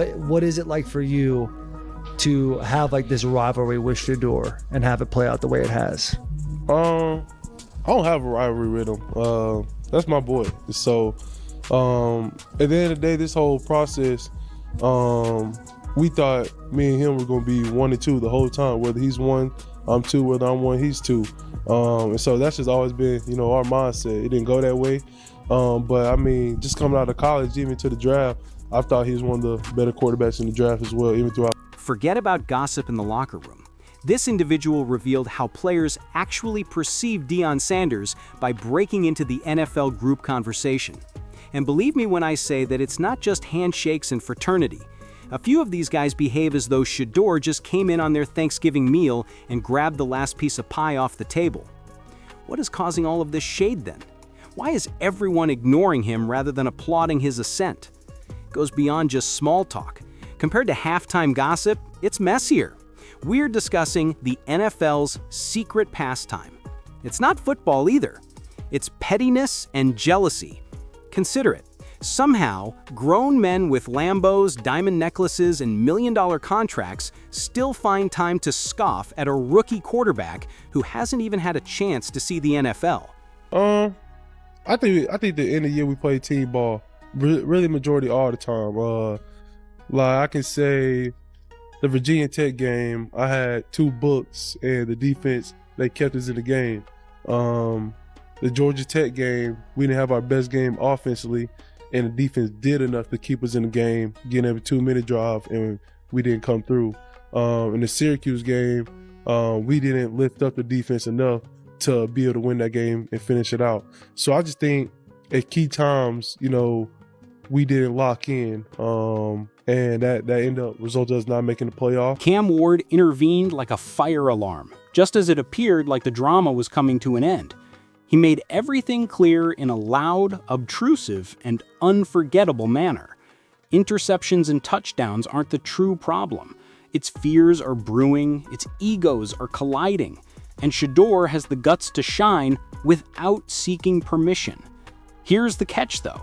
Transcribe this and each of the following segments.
What is it like for you to have like this rivalry with Shedeur and have it play out the way it has? I don't have a rivalry with him. That's my boy. So at the end of the day, this whole process, we thought me and him were gonna be 1 and 2 the whole time. Whether he's 1, I'm 2. Whether I'm 1, he's 2. And so that's just always been, our mindset. It didn't go that way. But I mean, just coming out of college, even to the draft, I thought he was one of the better quarterbacks in the draft as well, even throughout. Forget about gossip in the locker room. This individual revealed how players actually perceive Shedeur Sanders by breaking into the NFL group conversation. And believe me when I say that it's not just handshakes and fraternity. A few of these guys behave as though Shedeur just came in on their Thanksgiving meal and grabbed the last piece of pie off the table. What is causing all of this shade then? Why is everyone ignoring him rather than applauding his ascent? It goes beyond just small talk. Compared to halftime gossip, it's messier. We're discussing the NFL's secret pastime. It's not football either. It's pettiness and jealousy. Consider it. Somehow, grown men with Lambos, diamond necklaces, and million-dollar contracts still find time to scoff at a rookie quarterback who hasn't even had a chance to see the NFL. I think at the end of the year we play team ball, really majority all the time. Like I can say, the Virginia Tech game, I had 2 books, and the defense, they kept us in the game. The Georgia Tech game, we didn't have our best game offensively, and the defense did enough to keep us in the game, getting every 2-minute drive, and we didn't come through. In the Syracuse game, we didn't lift up the defense enough to be able to win that game and finish it out. So I just think at key times, we didn't lock in, and that ended up resulting us not making the playoff. Cam Ward intervened like a fire alarm, just as it appeared like the drama was coming to an end. He made everything clear in a loud, obtrusive, and unforgettable manner. Interceptions and touchdowns aren't the true problem. Its fears are brewing, its egos are colliding, and Shedeur has the guts to shine without seeking permission. Here's the catch, though.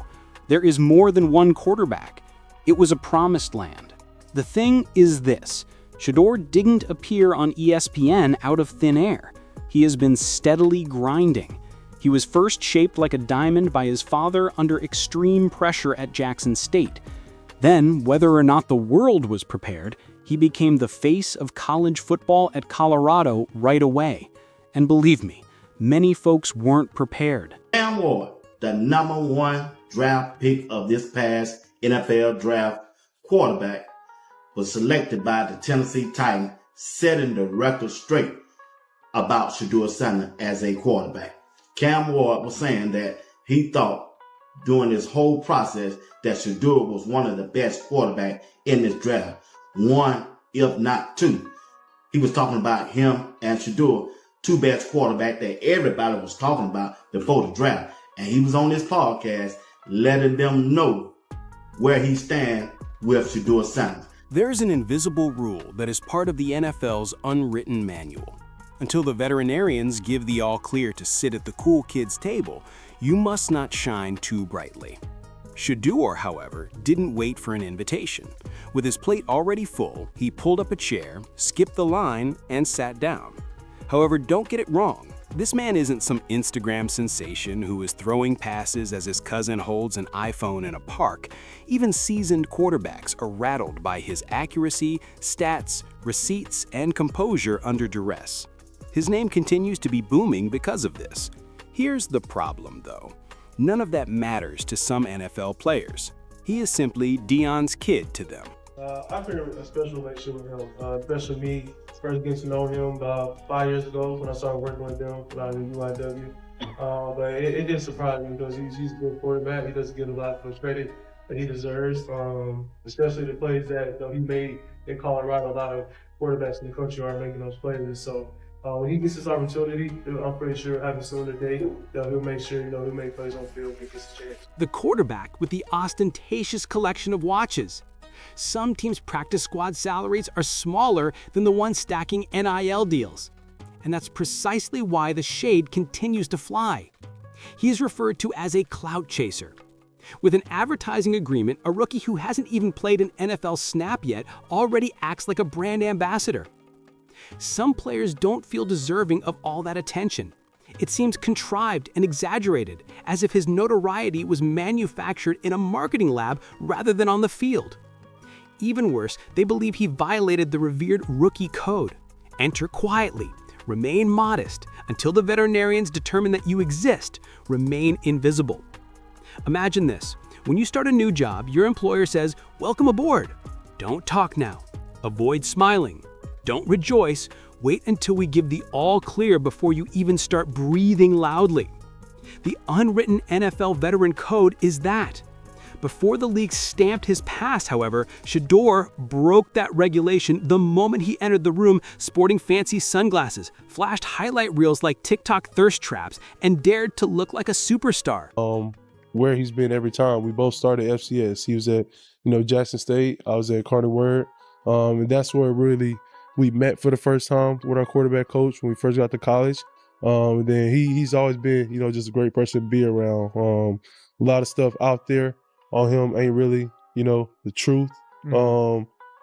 There is more than one quarterback. It was a promised land. The thing is this: Shedeur didn't appear on ESPN out of thin air. He has been steadily grinding. He was first shaped like a diamond by his father under extreme pressure at Jackson State. Then, whether or not the world was prepared, he became the face of college football at Colorado right away. And believe me, many folks weren't prepared. Cam Ward, the #1 draft pick of this past NFL draft quarterback, was selected by the Tennessee Titans, setting the record straight about Shedeur Sanders as a quarterback. Cam Ward was saying that he thought during this whole process that Shedeur was one of the best quarterbacks in this draft. 1, if not 2. He was talking about him and Shedeur, 2 best quarterbacks that everybody was talking about before the draft. And he was on this podcast letting them know where he stands with Shedeur Sanders. There's an invisible rule that is part of the NFL's unwritten manual. Until the veterinarians give the all clear to sit at the cool kids' table, you must not shine too brightly. Shedeur, however, didn't wait for an invitation. With his plate already full, he pulled up a chair, skipped the line, and sat down. However, don't get it wrong. This man isn't some Instagram sensation who is throwing passes as his cousin holds an iPhone in a park. Even seasoned quarterbacks are rattled by his accuracy, stats, receipts, and composure under duress. His name continues to be booming because of this. Here's the problem, though. None of that matters to some NFL players. He is simply Deion's kid to them. I feel a special relationship with him, especially me first getting to know him about 5 years ago when I started working with them when I was in UIW. But it did surprise me because he's a good quarterback. He doesn't get a lot of credit that he deserves, especially the plays that he made in Colorado. A lot of quarterbacks in the country aren't making those plays. So when he gets this opportunity, I'm pretty sure having soon today, he'll make sure he'll make plays on the field when he gets a chance. The quarterback with the ostentatious collection of watches. Some teams' practice squad salaries are smaller than the ones stacking NIL deals. And that's precisely why the shade continues to fly. He is referred to as a clout chaser. With an advertising agreement, a rookie who hasn't even played an NFL snap yet already acts like a brand ambassador. Some players don't feel deserving of all that attention. It seems contrived and exaggerated, as if his notoriety was manufactured in a marketing lab rather than on the field. Even worse, they believe he violated the revered rookie code. Enter quietly, remain modest, until the veterinarians determine that you exist, remain invisible. Imagine this. When you start a new job, your employer says, "Welcome aboard." Don't talk now. Avoid smiling. Don't rejoice. Wait until we give the all clear before you even start breathing loudly. The unwritten NFL veteran code is that. Before the league stamped his past, however, Shedeur broke that regulation the moment he entered the room sporting fancy sunglasses, flashed highlight reels like TikTok thirst traps, and dared to look like a superstar. Where he's been every time. We both started FCS. He was at, Jackson State. I was at Carter Word. And that's where really we met for the first time with our quarterback coach when we first got to college. And then he's always been, just a great person to be around. A lot of stuff out there on him ain't really, the truth.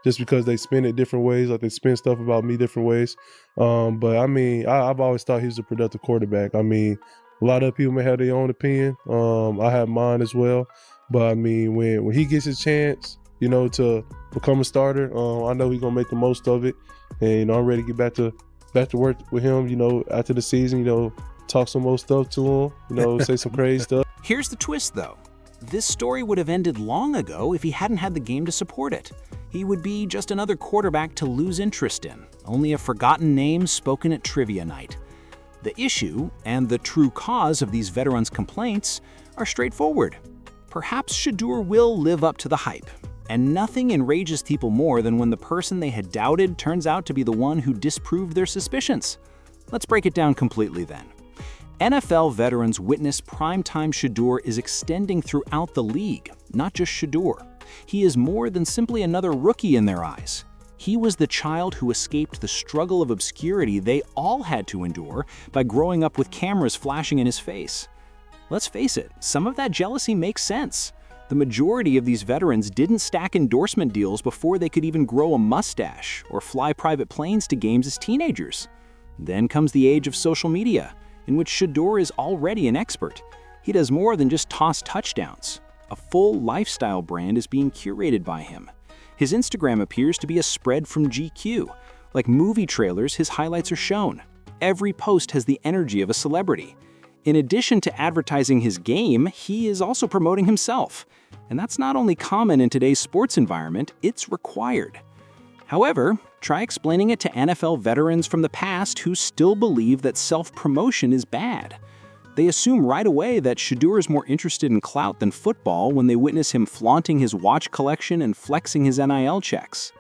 Just because they spin it different ways, like they spin stuff about me different ways. But I mean, I've always thought he was a productive quarterback. I mean, a lot of people may have their own opinion. I have mine as well. But I mean, when he gets his chance, to become a starter, I know he's gonna make the most of it. And I'm ready to get back to work with him. After the season, talk some more stuff to him. Say some crazy stuff. Here's the twist, though. This story would have ended long ago if he hadn't had the game to support it. He would be just another quarterback to lose interest in, only a forgotten name spoken at trivia night. The issue, and the true cause of these veterans' complaints, are straightforward. Perhaps Shedeur will live up to the hype, and nothing enrages people more than when the person they had doubted turns out to be the one who disproved their suspicions. Let's break it down completely then. NFL veterans witness primetime Shedeur is extending throughout the league, not just Shedeur. He is more than simply another rookie in their eyes. He was the child who escaped the struggle of obscurity they all had to endure by growing up with cameras flashing in his face. Let's face it, some of that jealousy makes sense. The majority of these veterans didn't stack endorsement deals before they could even grow a mustache or fly private planes to games as teenagers. Then comes the age of social media, in which Shedeur is already an expert. He does more than just toss touchdowns. A full lifestyle brand is being curated by him. His Instagram appears to be a spread from GQ. Like movie trailers, his highlights are shown. Every post has the energy of a celebrity. In addition to advertising his game, he is also promoting himself. And that's not only common in today's sports environment, it's required. However, try explaining it to NFL veterans from the past who still believe that self-promotion is bad. They assume right away that Shedeur is more interested in clout than football when they witness him flaunting his watch collection and flexing his NIL checks.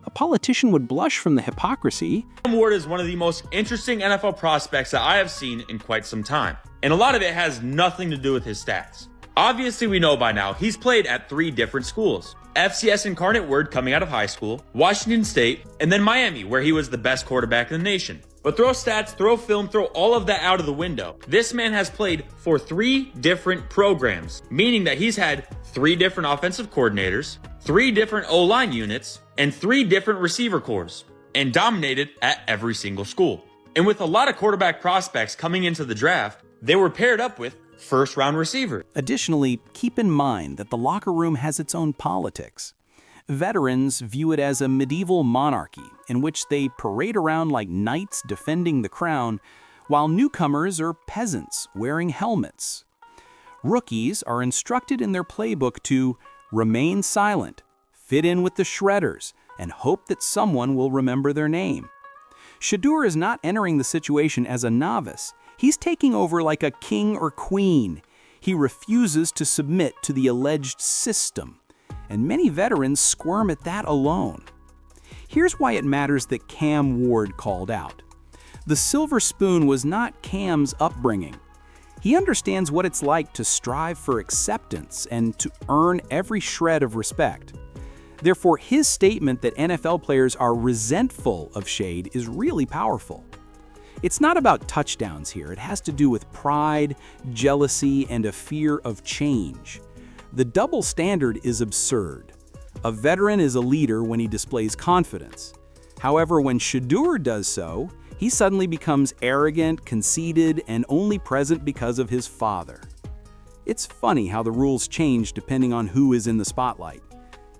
A politician would blush from the hypocrisy. Ward is one of the most interesting NFL prospects that I have seen in quite some time, and a lot of it has nothing to do with his stats. Obviously, we know by now he's played at 3 different schools. FCS Incarnate Word coming out of high school, Washington State, and then Miami, where he was the best quarterback in the nation. But throw stats, throw film, throw all of that out of the window. This man has played for 3 different programs, meaning that he's had 3 different offensive coordinators, 3 different O-line units, and 3 different receiver corps, and dominated at every single school. And with a lot of quarterback prospects coming into the draft, they were paired up with first-round receiver. Additionally, keep in mind that the locker room has its own politics. Veterans view it as a medieval monarchy in which they parade around like knights defending the crown, while newcomers are peasants wearing helmets. Rookies are instructed in their playbook to remain silent, fit in with the shredders, and hope that someone will remember their name. Shedeur is not entering the situation as a novice. He's taking over like a king or queen. He refuses to submit to the alleged system, and many veterans squirm at that alone. Here's why it matters that Cam Ward called out. The silver spoon was not Cam's upbringing. He understands what it's like to strive for acceptance and to earn every shred of respect. Therefore, his statement that NFL players are resentful of Shade is really powerful. It's not about touchdowns here. It has to do with pride, jealousy, and a fear of change. The double standard is absurd. A veteran is a leader when he displays confidence. However, when Shedeur does so, he suddenly becomes arrogant, conceited, and only present because of his father. It's funny how the rules change depending on who is in the spotlight.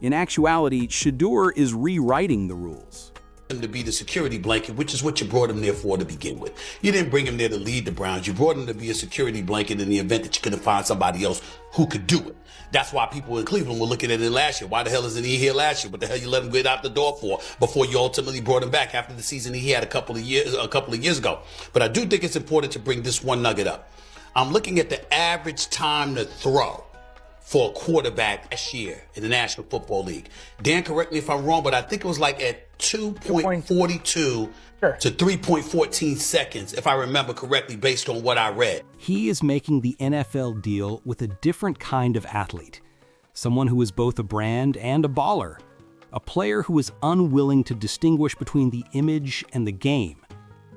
In actuality, Shedeur is rewriting the rules. Him to be the security blanket, which is what you brought him there for to begin with. You didn't bring him there to lead the Browns. You brought him to be a security blanket in the event that you couldn't find somebody else who could do it. That's why people in Cleveland were looking at it last year. Why the hell isn't he here last year? What the hell you let him get out the door for before you ultimately brought him back after the season he had a couple of years ago? But I do think it's important to bring this one nugget up. I'm looking at the average time to throw for a quarterback last year in the National Football League. Dan, correct me if I'm wrong, but I think it was like at 2.42 to 3.14 seconds, if I remember correctly, based on what I read. He is making the NFL deal with a different kind of athlete. Someone who is both a brand and a baller. A player who is unwilling to distinguish between the image and the game.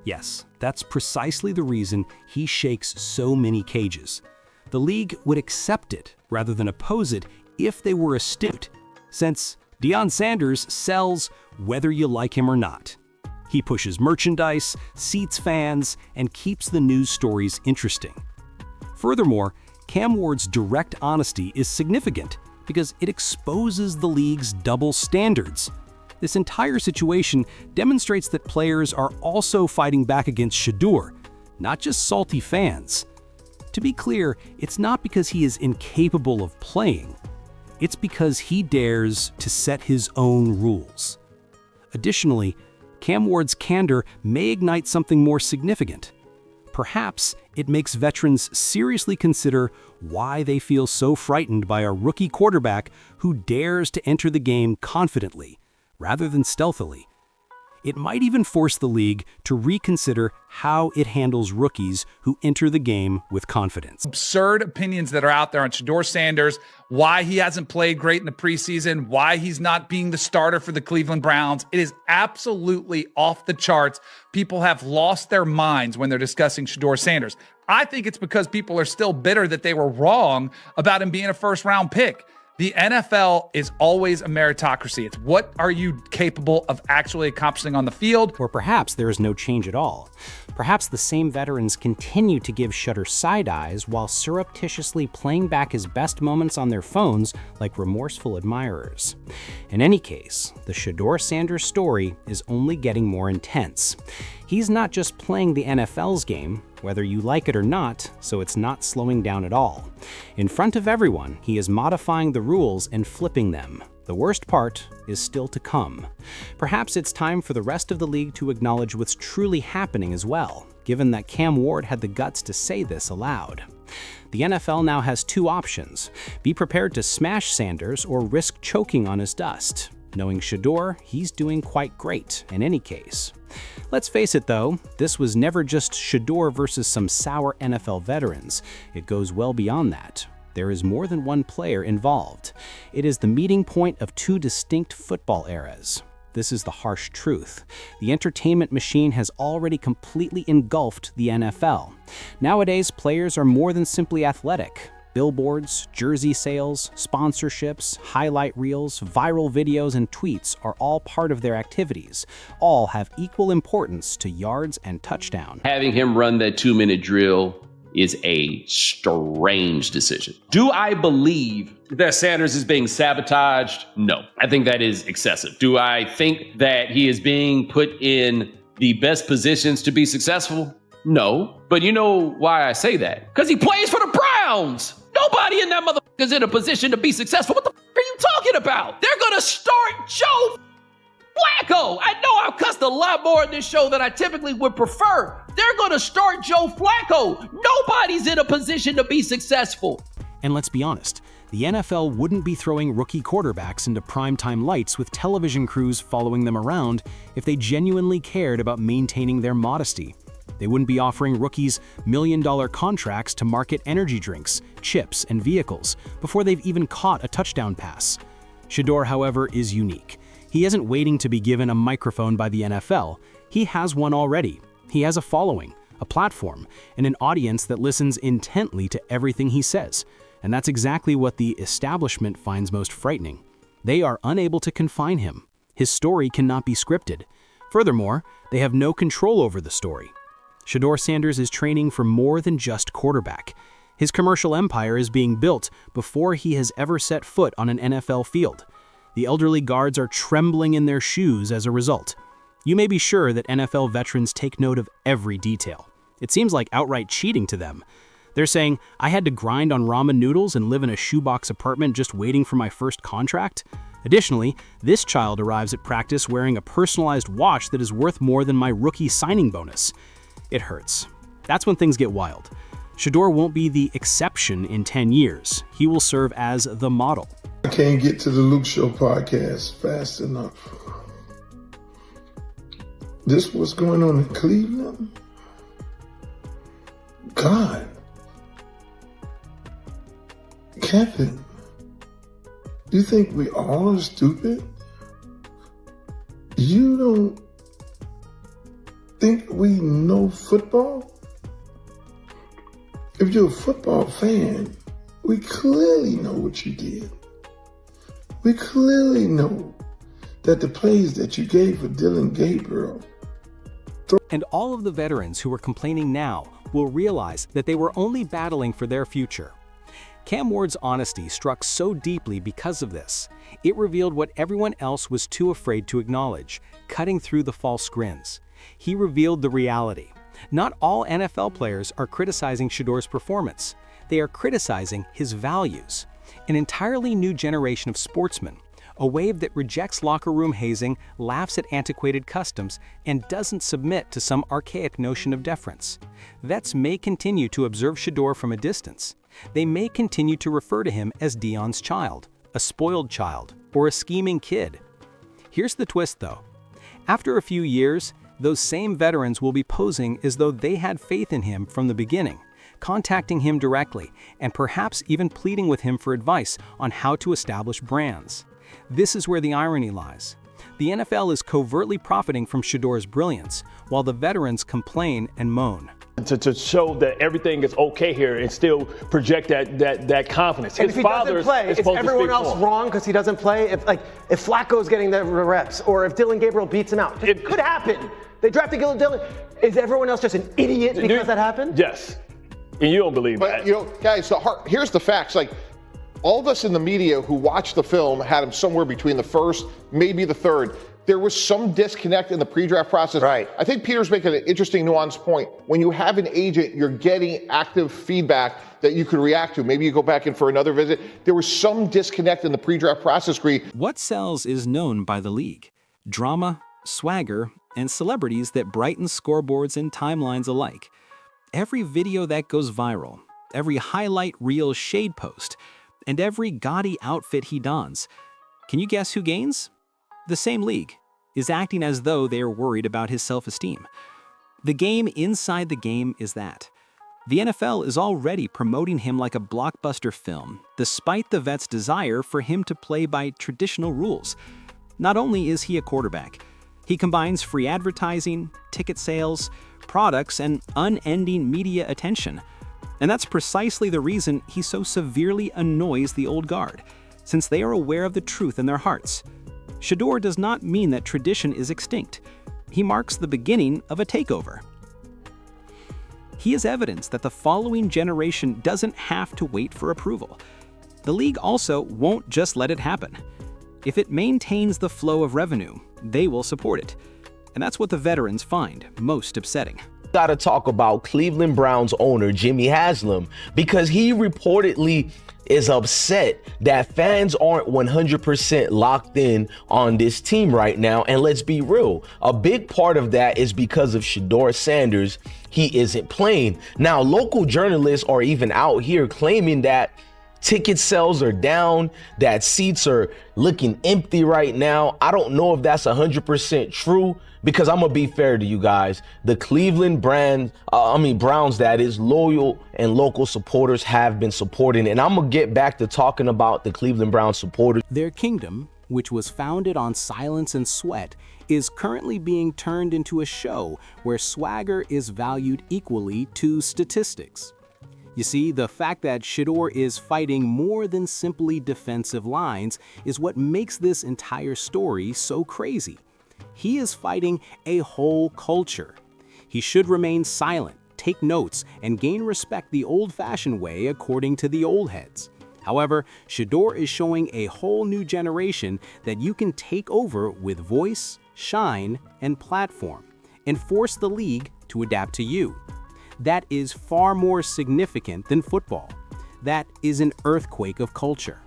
Yes, that's precisely the reason he shakes so many cages. The league would accept it rather than oppose it if they were astute, since Deion Sanders sells whether you like him or not. He pushes merchandise, seats fans, and keeps the news stories interesting. Furthermore, Cam Ward's direct honesty is significant because it exposes the league's double standards. This entire situation demonstrates that players are also fighting back against Shedeur, not just salty fans. To be clear, it's not because he is incapable of playing. It's because he dares to set his own rules. Additionally, Cam Ward's candor may ignite something more significant. Perhaps it makes veterans seriously consider why they feel so frightened by a rookie quarterback who dares to enter the game confidently, rather than stealthily. It might even force the league to reconsider how it handles rookies who enter the game with confidence. Absurd opinions that are out there on Shedeur Sanders, why he hasn't played great in the preseason, why he's not being the starter for the Cleveland Browns. It is absolutely off the charts. People have lost their minds when they're discussing Shedeur Sanders. I think it's because people are still bitter that they were wrong about him being a first-round pick. The NFL is always a meritocracy. It's what are you capable of actually accomplishing on the field? Or perhaps there is no change at all. Perhaps the same veterans continue to give Shedeur side eyes while surreptitiously playing back his best moments on their phones like remorseful admirers. In any case, the Shedeur Sanders story is only getting more intense. He's not just playing the NFL's game, whether you like it or not, so it's not slowing down at all. In front of everyone, he is modifying the rules and flipping them. The worst part is still to come. Perhaps it's time for the rest of the league to acknowledge what's truly happening as well, given that Cam Ward had the guts to say this aloud. The NFL now has two options: be prepared to smash Sanders or risk choking on his dust. Knowing Shedeur, he's doing quite great in any case. Let's face it though, this was never just Shedeur versus some sour NFL veterans. It goes well beyond that. There is more than one player involved. It is the meeting point of two distinct football eras. This is the harsh truth. The entertainment machine has already completely engulfed the NFL. Nowadays, players are more than simply athletic. Billboards, jersey sales, sponsorships, highlight reels, viral videos, and tweets are all part of their activities. All have equal importance to yards and touchdown. Having him run that 2-minute drill is a strange decision. Do I believe that Sanders is being sabotaged? No. I think that is excessive. Do I think that he is being put in the best positions to be successful? No. But you know why I say that? Because he plays for the Browns. Nobody in that motherfucker is in a position to be successful. What the fuck are you talking about? They're going to start Joe Flacco. I know I've cussed a lot more in this show than I typically would prefer. They're going to start Joe Flacco. Nobody's in a position to be successful. And let's be honest, the NFL wouldn't be throwing rookie quarterbacks into primetime lights with television crews following them around if they genuinely cared about maintaining their modesty. They wouldn't be offering rookies million-dollar contracts to market energy drinks, chips, and vehicles before they've even caught a touchdown pass. Shedeur, however, is unique. He isn't waiting to be given a microphone by the NFL. He has one already. He has a following, a platform, and an audience that listens intently to everything he says. And that's exactly what the establishment finds most frightening. They are unable to confine him. His story cannot be scripted. Furthermore, they have no control over the story. Shedeur Sanders is training for more than just quarterback. His commercial empire is being built before he has ever set foot on an NFL field. The elderly guards are trembling in their shoes as a result. You may be sure that NFL veterans take note of every detail. It seems like outright cheating to them. They're saying, I had to grind on ramen noodles and live in a shoebox apartment just waiting for my first contract? Additionally, this child arrives at practice wearing a personalized watch that is worth more than my rookie signing bonus. It hurts. That's when things get wild. Shedeur won't be the exception in 10 years. He will serve as the model. I can't get to the Luke Show podcast fast enough. This what's going on in Cleveland? God. Kevin, do you think we all are stupid? You don't think we know football? If you're a football fan, we clearly know what you did. We clearly know that the plays that you gave for Dylan Gabriel. And all of the veterans who are complaining now will realize that they were only battling for their future. Cam Ward's honesty struck so deeply because of this. It revealed what everyone else was too afraid to acknowledge, cutting through the false grins. He revealed the reality. Not all NFL players are criticizing Shedeur's performance. They are criticizing his values. An entirely new generation of sportsmen, a wave that rejects locker room hazing, laughs at antiquated customs, and doesn't submit to some archaic notion of deference. Vets may continue to observe Shedeur from a distance. They may continue to refer to him as Deion's child, a spoiled child, or a scheming kid. Here's the twist, though. After a few years, those same veterans will be posing as though they had faith in him from the beginning, contacting him directly, and perhaps even pleading with him for advice on how to establish brands. This is where the irony lies. The NFL is covertly profiting from Shedeur's brilliance, while the veterans complain and moan. To show that everything is okay here and still project that confidence. And if he doesn't play, is everyone else wrong because he doesn't play? If Flacco's getting the reps, or if Dylan Gabriel beats him out, it could happen. They drafted Dylan. Is everyone else just an idiot because that happened? Yes. And you don't believe that. But, you know, guys, here's the facts. Like, all of us in the media who watched the film had him somewhere between the first, maybe the third. There was some disconnect in the pre-draft process. Right. I think Peter's making an interesting nuanced point. When you have an agent, you're getting active feedback that you could react to. Maybe you go back in for another visit. There was some disconnect in the pre-draft process. What sells is known by the league. Drama, swagger, and celebrities that brighten scoreboards and timelines alike. Every video that goes viral, every highlight reel shade post, and every gaudy outfit he dons. Can you guess who gains? The same league is acting as though they are worried about his self-esteem. The game inside the game is that. The NFL is already promoting him like a blockbuster film, despite the vet's desire for him to play by traditional rules. Not only is he a quarterback, he combines free advertising, ticket sales, products, and unending media attention. And that's precisely the reason he so severely annoys the old guard, since they are aware of the truth in their hearts. Shedeur does not mean that tradition is extinct. He marks the beginning of a takeover. He is evidence that the following generation doesn't have to wait for approval. The league also won't just let it happen. If it maintains the flow of revenue, they will support it. And that's what the veterans find most upsetting. Got to talk about Cleveland Browns owner Jimmy Haslam, because he reportedly is upset that fans aren't 100% locked in on this team right now. And let's be real, a big part of that is because of Shedeur Sanders. He isn't playing. Now, local journalists are even out here claiming that ticket sales are down, that seats are looking empty right now. I don't know if that's 100% true, because I'm gonna be fair to you guys. The Cleveland Browns, that is, loyal and local supporters have been supporting. And I'm gonna get back to talking about the Cleveland Browns supporters. Their kingdom, which was founded on silence and sweat, is currently being turned into a show where swagger is valued equally to statistics. You see, the fact that Shedeur is fighting more than simply defensive lines is what makes this entire story so crazy. He is fighting a whole culture. He should remain silent, take notes, and gain respect the old-fashioned way according to the old heads. However, Shedeur is showing a whole new generation that you can take over with voice, shine, and platform, and force the league to adapt to you. That is far more significant than football. That is an earthquake of culture.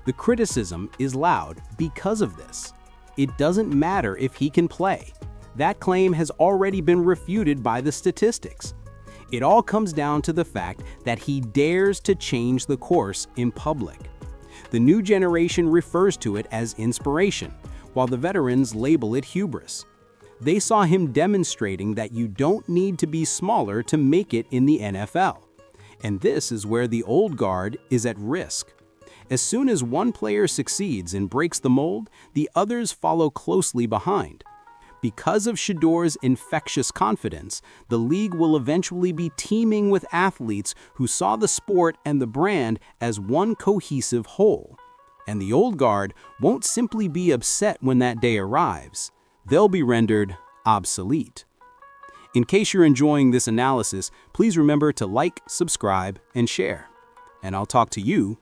The criticism is loud because of this. It doesn't matter if he can play. That claim has already been refuted by the statistics. It all comes down to the fact that he dares to change the course in public. The new generation refers to it as inspiration, while the veterans label it hubris. They saw him demonstrating that you don't need to be smaller to make it in the NFL. And this is where the old guard is at risk. As soon as one player succeeds and breaks the mold, the others follow closely behind. Because of Shedeur's infectious confidence, the league will eventually be teeming with athletes who saw the sport and the brand as one cohesive whole. And the old guard won't simply be upset when that day arrives. They'll be rendered obsolete. In case you're enjoying this analysis, please remember to like, subscribe, and share. And I'll talk to you